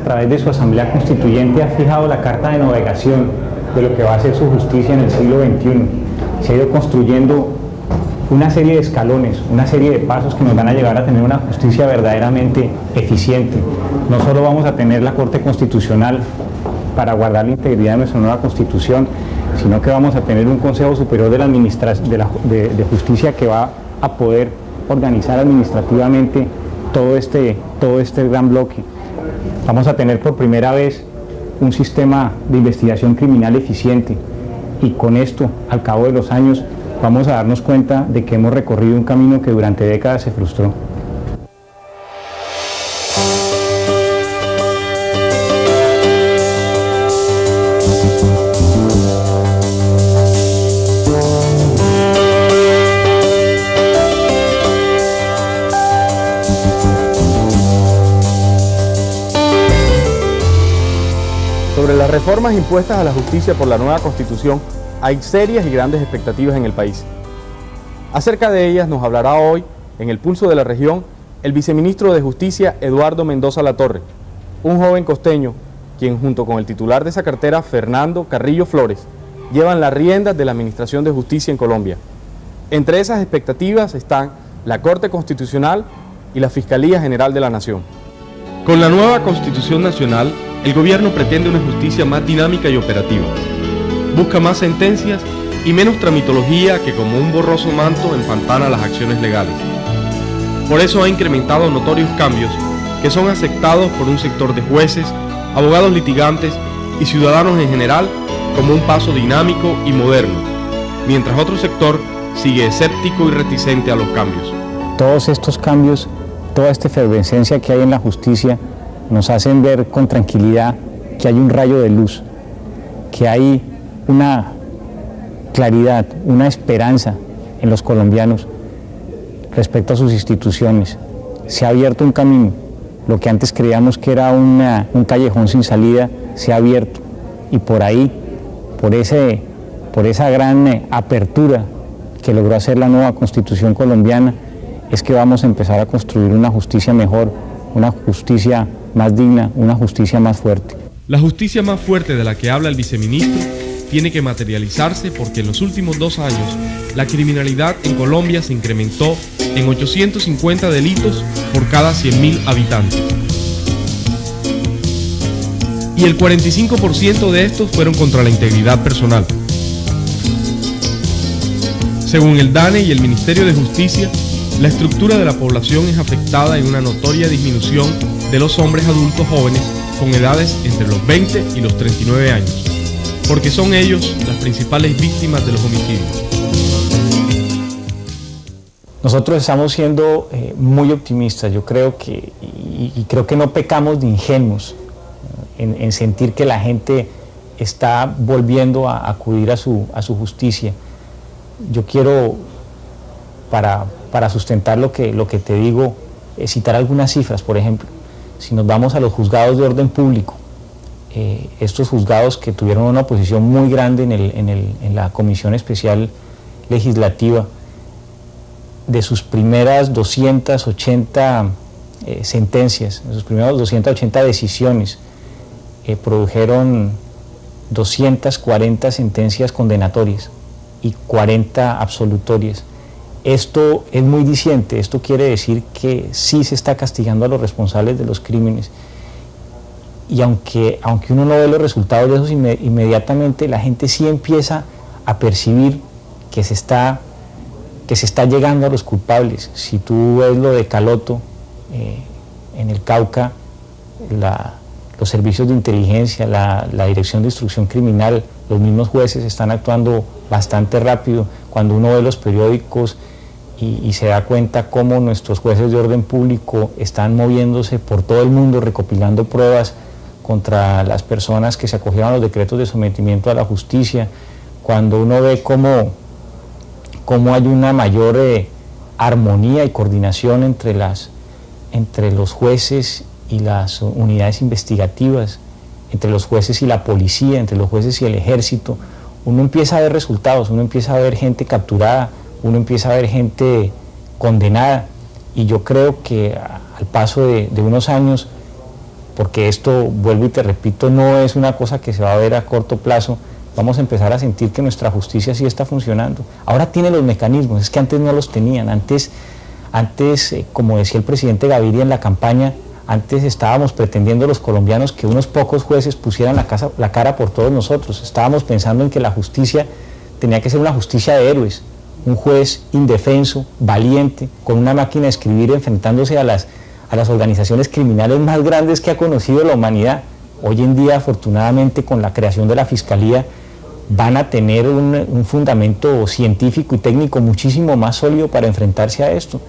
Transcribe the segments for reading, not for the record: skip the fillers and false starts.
A través de su asamblea constituyente ha fijado la carta de navegación de lo que va a ser su justicia en el siglo XXI. Se ha ido construyendo una serie de escalones, una serie de pasos que nos van a llevar a tener una justicia verdaderamente eficiente. No solo vamos a tener la Corte Constitucional para guardar la integridad de nuestra nueva Constitución, sino que vamos a tener un Consejo Superior de Justicia que va a poder organizar administrativamente todo este gran bloque. Vamos a tener por primera vez un sistema de investigación criminal eficiente y con esto, al cabo de los años, vamos a darnos cuenta de que hemos recorrido un camino que durante décadas se frustró. Sobre las reformas impuestas a la justicia por la nueva Constitución, hay serias y grandes expectativas en el país. Acerca de ellas nos hablará hoy, en el Pulso de la Región, el viceministro de Justicia, Eduardo Mendoza Latorre, un joven costeño, quien junto con el titular de esa cartera, Fernando Carrillo Flores, llevan las riendas de la Administración de Justicia en Colombia. Entre esas expectativas están la Corte Constitucional y la Fiscalía General de la Nación. Con la nueva Constitución Nacional, el gobierno pretende una justicia más dinámica y operativa. Busca más sentencias y menos tramitología que como un borroso manto empantana las acciones legales. Por eso ha incrementado notorios cambios que son aceptados por un sector de jueces, abogados litigantes y ciudadanos en general como un paso dinámico y moderno, mientras otro sector sigue escéptico y reticente a los cambios. Todos estos cambios, toda esta efervescencia que hay en la justicia, nos hacen ver con tranquilidad que hay un rayo de luz, que hay una claridad, una esperanza en los colombianos respecto a sus instituciones. Se ha abierto un camino, lo que antes creíamos que era un callejón sin salida, se ha abierto y por ahí, por esa gran apertura que logró hacer la nueva Constitución colombiana, es que vamos a empezar a construir una justicia mejor, una justicia más digna, una justicia más fuerte. La justicia más fuerte de la que habla el viceministro tiene que materializarse porque en los últimos 2 años la criminalidad en Colombia se incrementó en 850 delitos por cada 100.000 habitantes. Y el 45% de estos fueron contra la integridad personal. Según el DANE y el Ministerio de Justicia, la estructura de la población es afectada en una notoria disminución de los hombres adultos jóvenes con edades entre los 20 y los 39 años, porque son ellos las principales víctimas de los homicidios. Nosotros estamos siendo muy optimistas, yo creo que, y creo que no pecamos de ingenuos en sentir que la gente está volviendo a acudir a su justicia. Yo quiero, para sustentar lo que te digo, citar algunas cifras. Por ejemplo, si nos vamos a los juzgados de orden público, estos juzgados que tuvieron una oposición muy grande en la Comisión Especial Legislativa, de sus primeras 280 sentencias, de sus primeras 280 decisiones, produjeron 240 sentencias condenatorias y 40 absolutorias. Esto es muy diciente, esto quiere decir que sí se está castigando a los responsables de los crímenes. Y aunque uno no ve los resultados de esos inmediatamente, la gente sí empieza a percibir que se está llegando a los culpables. Si tú ves lo de Caloto, en el Cauca, los servicios de inteligencia, la Dirección de Instrucción Criminal, los mismos jueces están actuando bastante rápido. Cuando uno ve los periódicos y se da cuenta cómo nuestros jueces de orden público están moviéndose por todo el mundo recopilando pruebas contra las personas que se acogieron a los decretos de sometimiento a la justicia, cuando uno ve cómo hay una mayor armonía y coordinación entre los jueces y las unidades investigativas, entre los jueces y la policía, entre los jueces y el ejército, uno empieza a ver resultados, uno empieza a ver gente capturada, uno empieza a ver gente condenada, y yo creo que al paso de unos años porque esto, vuelvo y te repito, no es una cosa que se va a ver a corto plazo. Vamos a empezar a sentir que nuestra justicia sí está funcionando. Ahora tiene los mecanismos, es que antes no los tenían. Antes, como decía el presidente Gaviria en la campaña, antes estábamos pretendiendo los colombianos que unos pocos jueces pusieran la cara por todos nosotros. Estábamos pensando en que la justicia tenía que ser una justicia de héroes, un juez indefenso, valiente, con una máquina de escribir enfrentándose a las organizaciones criminales más grandes que ha conocido la humanidad. Hoy en día, afortunadamente, con la creación de la Fiscalía, van a tener un fundamento científico y técnico muchísimo más sólido para enfrentarse a esto.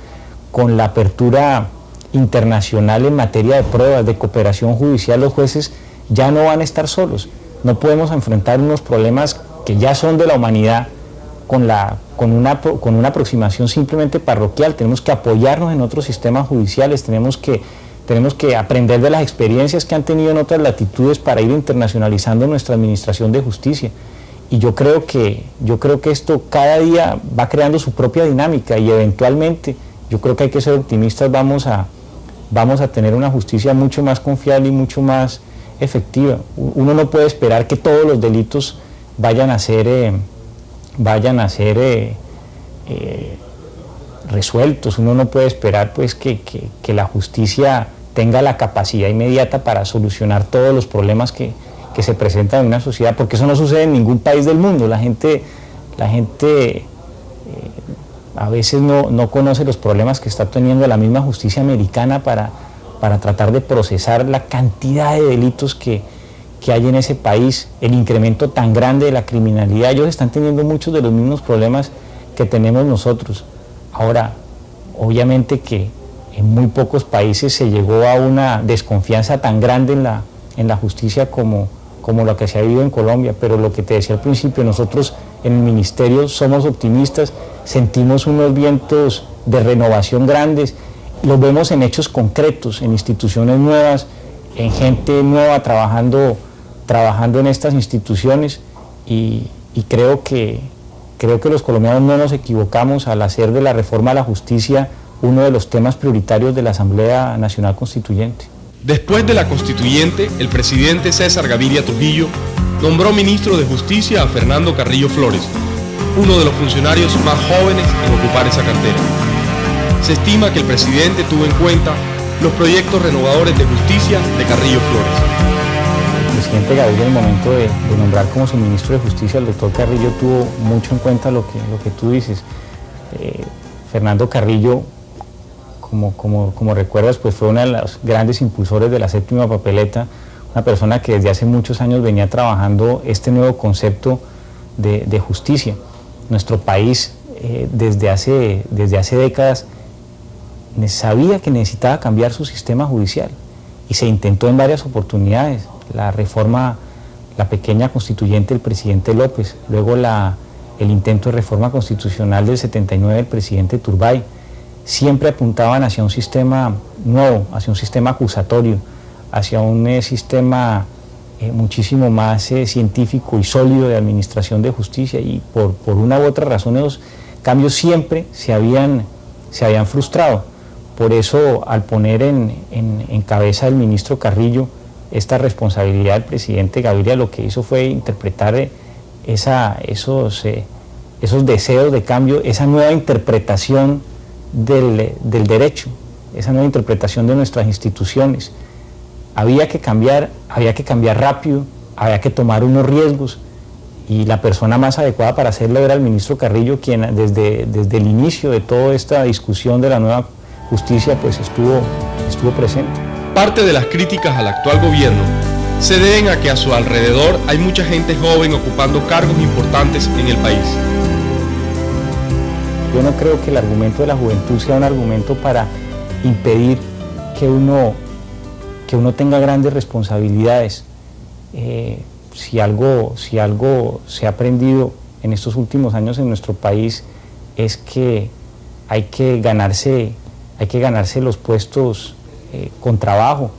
Con la apertura internacional en materia de pruebas, de cooperación judicial, los jueces ya no van a estar solos. No podemos enfrentar unos problemas que ya son de la humanidad con una aproximación simplemente parroquial. Tenemos que apoyarnos en otros sistemas judiciales, tenemos que aprender de las experiencias que han tenido en otras latitudes para ir internacionalizando nuestra administración de justicia. Y yo creo que esto cada día va creando su propia dinámica y eventualmente, yo creo que hay que ser optimistas, vamos a tener una justicia mucho más confiable y mucho más efectiva. Uno no puede esperar que todos los delitos vayan a ser resueltos. Uno no puede esperar pues que la justicia tenga la capacidad inmediata para solucionar todos los problemas que se presentan en una sociedad, porque eso no sucede en ningún país del mundo. La gente a veces no conoce los problemas que está teniendo la misma justicia americana para tratar de procesar la cantidad de delitos que hay en ese país, el incremento tan grande de la criminalidad. Ellos están teniendo muchos de los mismos problemas que tenemos nosotros. Ahora, obviamente que en muy pocos países se llegó a una desconfianza tan grande en la justicia como lo que se ha vivido en Colombia, pero lo que te decía al principio, nosotros en el ministerio somos optimistas, sentimos unos vientos de renovación grandes, los vemos en hechos concretos, en instituciones nuevas, en gente nueva trabajando en estas instituciones y creo que los colombianos no nos equivocamos al hacer de la reforma a la justicia uno de los temas prioritarios de la Asamblea Nacional Constituyente. Después de la Constituyente, el presidente César Gaviria Trujillo nombró ministro de Justicia a Fernando Carrillo Flores, uno de los funcionarios más jóvenes en ocupar esa cartera. Se estima que el presidente tuvo en cuenta los proyectos renovadores de justicia de Carrillo Flores. El presidente Gaviria, en el momento de nombrar como su ministro de Justicia al doctor Carrillo, tuvo mucho en cuenta lo que tú dices. Fernando Carrillo, como recuerdas, pues fue uno de los grandes impulsores de la séptima papeleta, una persona que desde hace muchos años venía trabajando este nuevo concepto de justicia. Nuestro país desde hace décadas sabía que necesitaba cambiar su sistema judicial y se intentó en varias oportunidades. La reforma, la pequeña constituyente del presidente López, luego el intento de reforma constitucional del 79 del presidente Turbay, siempre apuntaban hacia un sistema nuevo, hacia un sistema acusatorio, hacia un sistema muchísimo más científico y sólido de administración de justicia, y por una u otra razón esos cambios siempre se habían frustrado. Por eso, al poner en cabeza del ministro Carrillo esta responsabilidad del presidente Gaviria, lo que hizo fue interpretar esos deseos de cambio, esa nueva interpretación del derecho, esa nueva interpretación de nuestras instituciones. Había que cambiar rápido, había que tomar unos riesgos, y la persona más adecuada para hacerlo era el ministro Carrillo, quien desde el inicio de toda esta discusión de la nueva justicia pues estuvo presente. Parte de las críticas al actual gobierno se deben a que a su alrededor hay mucha gente joven ocupando cargos importantes en el país. Yo no creo que el argumento de la juventud sea un argumento para impedir que uno tenga grandes responsabilidades. Si algo se ha aprendido en estos últimos años en nuestro país es que hay que ganarse los puestos con trabajo,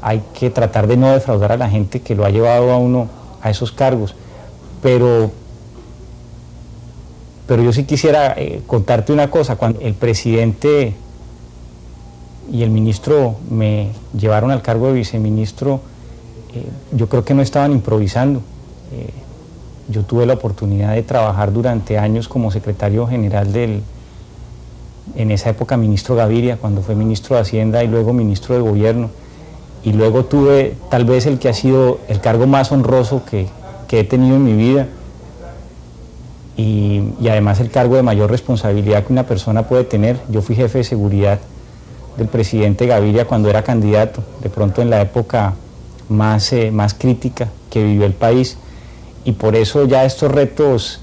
hay que tratar de no defraudar a la gente que lo ha llevado a uno a esos cargos, pero yo sí quisiera contarte una cosa. Cuando el presidente y el ministro me llevaron al cargo de viceministro, yo creo que no estaban improvisando. Yo tuve la oportunidad de trabajar durante años como secretario general en esa época, ministro Gaviria, cuando fue ministro de Hacienda y luego ministro de Gobierno. Y luego tuve tal vez el que ha sido el cargo más honroso que he tenido en mi vida. Y además el cargo de mayor responsabilidad que una persona puede tener. Yo fui jefe de seguridad del presidente Gaviria cuando era candidato, de pronto en la época más crítica que vivió el país, y por eso ya estos retos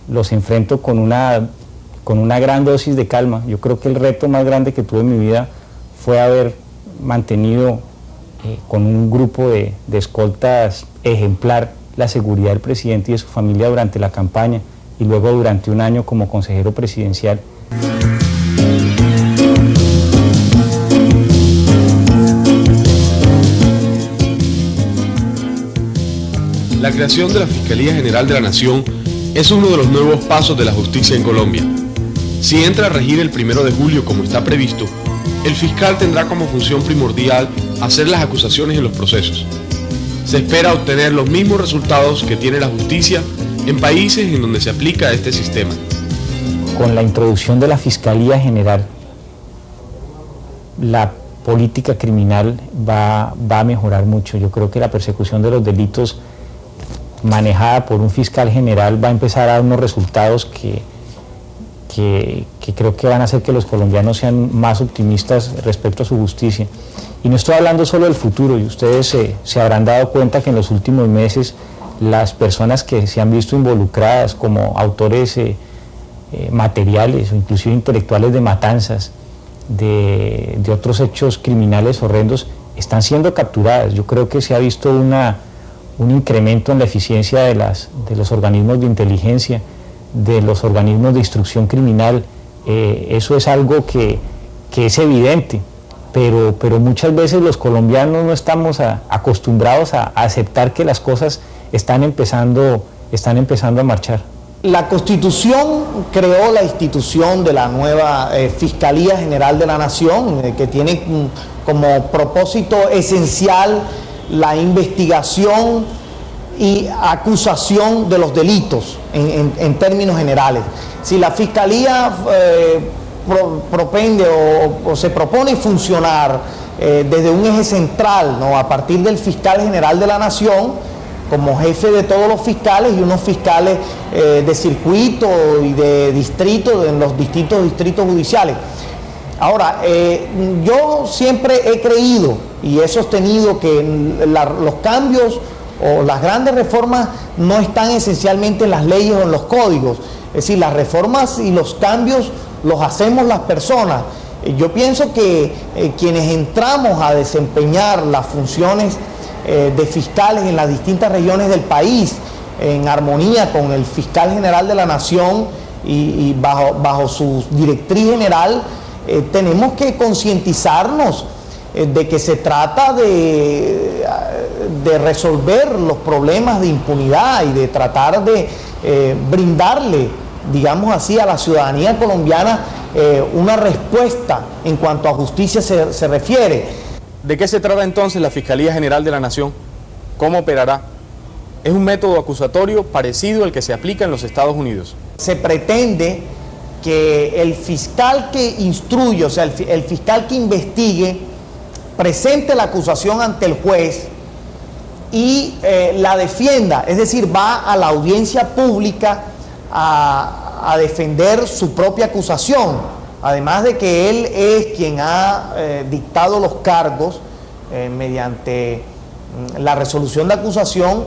los enfrento con una gran dosis de calma. Yo creo que el reto más grande que tuve en mi vida fue haber mantenido con un grupo de escoltas ejemplar la seguridad del presidente y de su familia durante la campaña y luego durante un año como consejero presidencial. La creación de la Fiscalía General de la Nación es uno de los nuevos pasos de la justicia en Colombia. Si entra a regir el 1 de julio como está previsto, el fiscal tendrá como función primordial hacer las acusaciones en los procesos. Se espera obtener los mismos resultados que tiene la justicia en países en donde se aplica este sistema. Con la introducción de la Fiscalía General, la política criminal va a mejorar mucho. Yo creo que la persecución de los delitos manejada por un fiscal general va a empezar a dar unos resultados que creo que van a hacer que los colombianos sean más optimistas respecto a su justicia. Y no estoy hablando solo del futuro, y ustedes se habrán dado cuenta que en los últimos meses las personas que se han visto involucradas como autores materiales o inclusive intelectuales de matanzas, de otros hechos criminales horrendos, están siendo capturadas. Yo creo que se ha visto un incremento en la eficiencia de los organismos de inteligencia, de los organismos de instrucción criminal. Eso es algo que es evidente, pero muchas veces los colombianos no estamos acostumbrados a aceptar que las cosas están empezando a marchar. La Constitución creó la institución de la nueva Fiscalía General de la Nación, que tiene como propósito esencial la investigación y acusación de los delitos en términos generales. Si la Fiscalía propende o se propone funcionar desde un eje central, ¿no?, a partir del fiscal general de la Nación, como jefe de todos los fiscales y unos fiscales de circuito y de distrito en los distintos distritos judiciales. Ahora, yo siempre he creído y he sostenido que los cambios o las grandes reformas no están esencialmente en las leyes o en los códigos. Es decir, las reformas y los cambios los hacemos las personas. Yo pienso que quienes entramos a desempeñar las funciones de fiscales en las distintas regiones del país, en armonía con el fiscal general de la Nación y bajo su directriz general, tenemos que concientizarnos de que se trata de resolver los problemas de impunidad y de tratar de brindarle, digamos así, a la ciudadanía colombiana una respuesta en cuanto a justicia se refiere. ¿De qué se trata entonces la Fiscalía General de la Nación? ¿Cómo operará? Es un método acusatorio parecido al que se aplica en los Estados Unidos. Se pretende que el fiscal que instruye, o sea, el fiscal que investigue, presente la acusación ante el juez y la defienda, es decir, va a la audiencia pública a defender su propia acusación, además de que él es quien ha dictado los cargos mediante la resolución de acusación.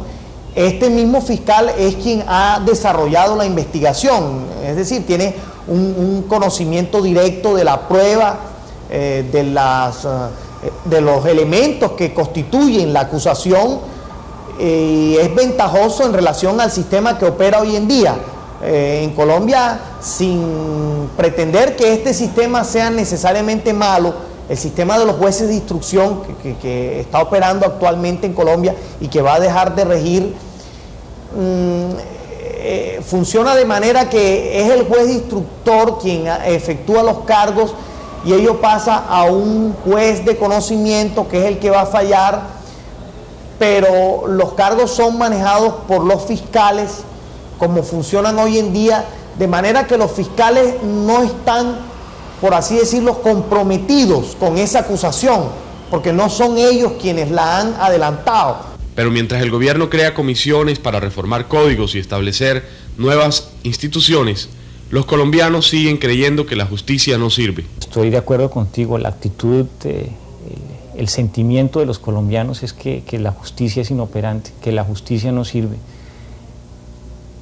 Este mismo fiscal es quien ha desarrollado la investigación, es decir, tiene un conocimiento directo de la prueba, de los elementos que constituyen la acusación, y es ventajoso en relación al sistema que opera hoy en día en Colombia, sin pretender que este sistema sea necesariamente malo. El sistema de los jueces de instrucción que está operando actualmente en Colombia y que va a dejar de regir, funciona de manera que es el juez instructor quien efectúa los cargos y ello pasa a un juez de conocimiento que es el que va a fallar, pero los cargos son manejados por los fiscales como funcionan hoy en día, de manera que los fiscales no están, por así decirlo, comprometidos con esa acusación, porque no son ellos quienes la han adelantado. Pero mientras el gobierno crea comisiones para reformar códigos y establecer nuevas instituciones, los colombianos siguen creyendo que la justicia no sirve. Estoy de acuerdo contigo, la actitud, el sentimiento de los colombianos es que la justicia es inoperante, que la justicia no sirve.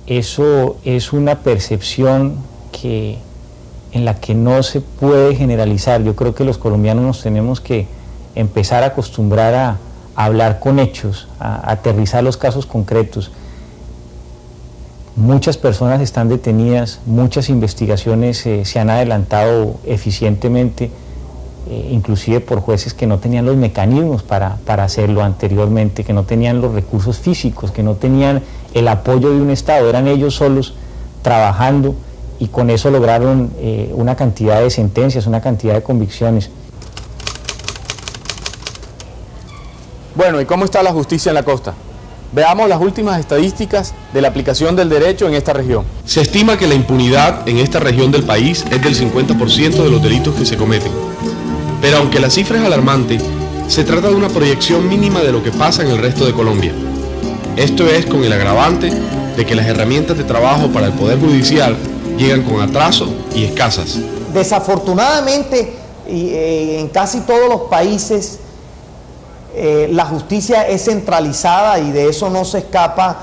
Eso es una percepción en la que no se puede generalizar. Yo creo que los colombianos nos tenemos que empezar a acostumbrar a hablar con hechos, a aterrizar los casos concretos. Muchas personas están detenidas, muchas investigaciones se han adelantado eficientemente, inclusive por jueces que no tenían los mecanismos para hacerlo anteriormente, que no tenían los recursos físicos, que no tenían el apoyo de un Estado, eran ellos solos trabajando y con eso lograron una cantidad de sentencias, una cantidad de convicciones. Bueno, ¿y cómo está la justicia en la costa? Veamos las últimas estadísticas de la aplicación del derecho en esta región. Se estima que la impunidad en esta región del país es del 50% de los delitos que se cometen. Pero aunque la cifra es alarmante, se trata de una proyección mínima de lo que pasa en el resto de Colombia. Esto es con el agravante de que las herramientas de trabajo para el Poder Judicial llegan con atraso y escasas. Desafortunadamente, en casi todos los países, la justicia es centralizada y de eso no se escapa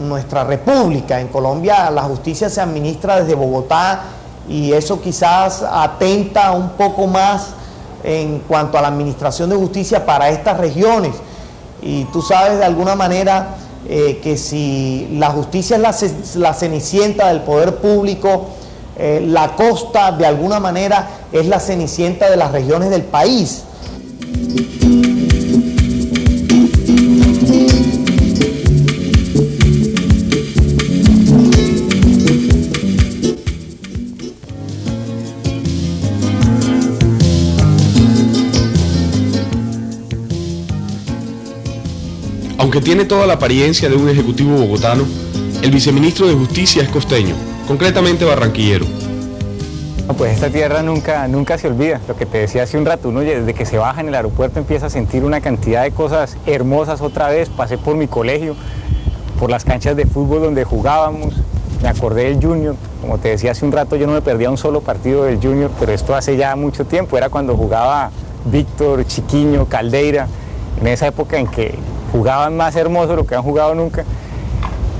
nuestra república. En Colombia la justicia se administra desde Bogotá y eso quizás atenta un poco más en cuanto a la administración de justicia para estas regiones. Y tú sabes de alguna manera que si la justicia es la cenicienta del poder público, la costa de alguna manera es la cenicienta de las regiones del país. Aunque tiene toda la apariencia de un ejecutivo bogotano, el viceministro de Justicia es costeño, concretamente barranquillero. Pues esta tierra nunca se olvida, lo que te decía hace un rato, uno desde que se baja en el aeropuerto empieza a sentir una cantidad de cosas hermosas otra vez. Pasé por mi colegio, por las canchas de fútbol donde jugábamos, me acordé del Junior, como te decía hace un rato yo no me perdía un solo partido del Junior, pero esto hace ya mucho tiempo, era cuando jugaba Víctor, Chiquiño, Caldeira, en esa época en que jugaban más hermoso lo que han jugado nunca,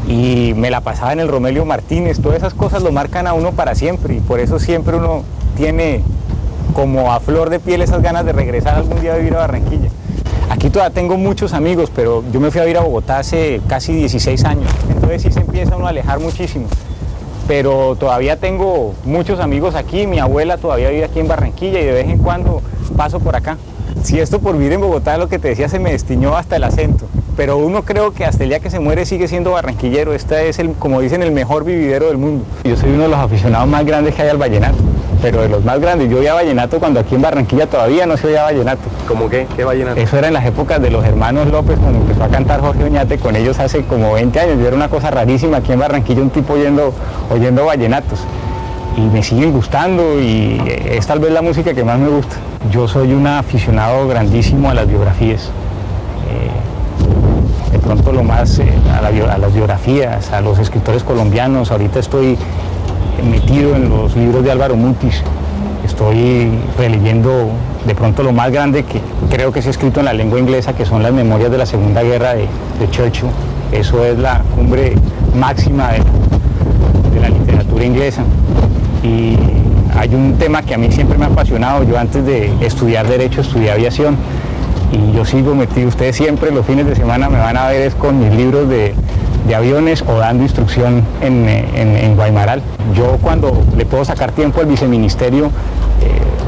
y me la pasaba en el Romelio Martínez. Todas esas cosas lo marcan a uno para siempre y por eso siempre uno tiene como a flor de piel esas ganas de regresar algún día a vivir a Barranquilla. Aquí todavía tengo muchos amigos, pero yo me fui a vivir a Bogotá hace casi 16 años, entonces sí se empieza uno a alejar muchísimo, pero todavía tengo muchos amigos aquí. Mi abuela todavía vive aquí en Barranquilla y de vez en cuando paso por acá. Si esto por vivir en Bogotá, lo que te decía, se me destiñó hasta el acento, pero uno creo que hasta el día que se muere sigue siendo barranquillero. Este es, como dicen, el mejor vividero del mundo. Yo soy uno de los aficionados más grandes que hay al vallenato, pero de los más grandes. Yo oía vallenato cuando aquí en Barranquilla todavía no se oía vallenato. ¿Cómo qué? ¿Qué vallenato? Eso era en las épocas de los hermanos López, cuando empezó a cantar Jorge Oñate con ellos hace como 20 años. Yo era una cosa rarísima aquí en Barranquilla, un tipo oyendo vallenatos. Y me siguen gustando y es tal vez la música que más me gusta. Yo soy un aficionado grandísimo a las biografías. De pronto lo más a las biografías, a los escritores colombianos. Ahorita estoy metido en los libros de Álvaro Mutis. Estoy releyendo de pronto lo más grande que creo que se ha escrito en la lengua inglesa, que son las memorias de la Segunda Guerra de Churchill. Eso es la cumbre máxima de la literatura inglesa. Y hay un tema que a mí siempre me ha apasionado. Yo antes de estudiar Derecho estudié aviación y yo sigo metido. Ustedes siempre los fines de semana me van a ver es con mis libros de aviones o dando instrucción en Guaymaral. Yo cuando le puedo sacar tiempo al viceministerio,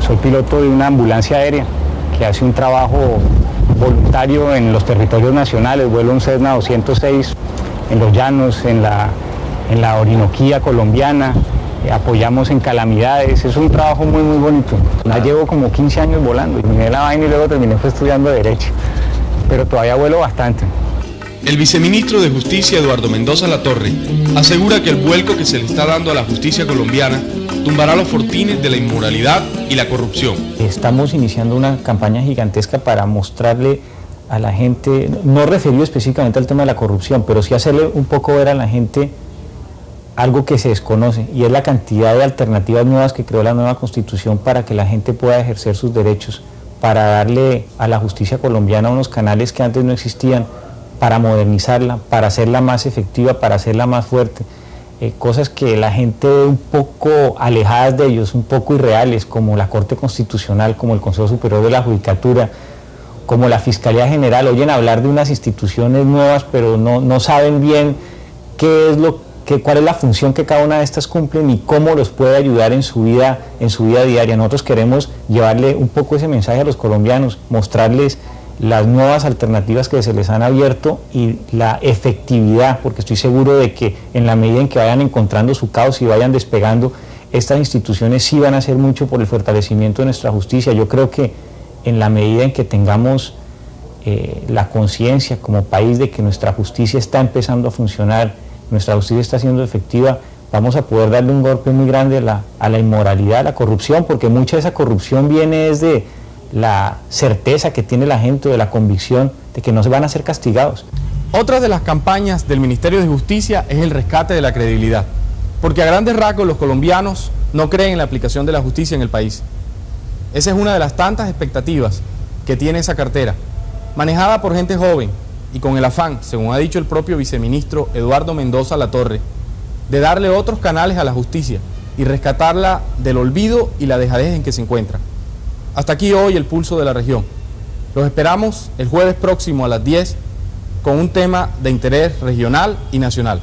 soy piloto de una ambulancia aérea que hace un trabajo voluntario en los territorios nacionales. Vuelo un Cessna 206 en los llanos, en la Orinoquía colombiana, apoyamos en calamidades, es un trabajo muy bonito. Ya llevo como 15 años volando, terminé la vaina y luego terminé estudiando Derecho, pero todavía vuelo bastante. El viceministro de Justicia, Eduardo Mendoza Latorre, asegura que el vuelco que se le está dando a la justicia colombiana tumbará los fortines de la inmoralidad y la corrupción. Estamos iniciando una campaña gigantesca para mostrarle a la gente, no referido específicamente al tema de la corrupción, pero sí hacerle un poco ver a la gente algo que se desconoce, y es la cantidad de alternativas nuevas que creó la nueva Constitución para que la gente pueda ejercer sus derechos, para darle a la justicia colombiana unos canales que antes no existían, para modernizarla, para hacerla más efectiva, para hacerla más fuerte. Cosas que la gente ve un poco alejadas de ellos, un poco irreales, como la Corte Constitucional, como el Consejo Superior de la Judicatura, como la Fiscalía General. Oyen hablar de unas instituciones nuevas, pero no saben bien cuál es la función que cada una de estas cumple ni cómo los puede ayudar en su vida diaria. Nosotros queremos llevarle un poco ese mensaje a los colombianos, mostrarles las nuevas alternativas que se les han abierto y la efectividad, porque estoy seguro de que en la medida en que vayan encontrando su cauce y vayan despegando, estas instituciones sí van a hacer mucho por el fortalecimiento de nuestra justicia. Yo creo que en la medida en que tengamos la conciencia como país de que nuestra justicia está empezando a funcionar, nuestra justicia está siendo efectiva, vamos a poder darle un golpe muy grande a la inmoralidad, a la corrupción, porque mucha de esa corrupción viene desde la certeza que tiene la gente, de la convicción de que no se van a ser castigados. Otra de las campañas del Ministerio de Justicia es el rescate de la credibilidad, porque a grandes rasgos los colombianos no creen en la aplicación de la justicia en el país. Esa es una de las tantas expectativas que tiene esa cartera, manejada por gente joven y con el afán, según ha dicho el propio viceministro Eduardo Mendoza Latorre, de darle otros canales a la justicia y rescatarla del olvido y la dejadez en que se encuentra. Hasta aquí hoy el Pulso de la Región. Los esperamos el jueves próximo a las 10 con un tema de interés regional y nacional.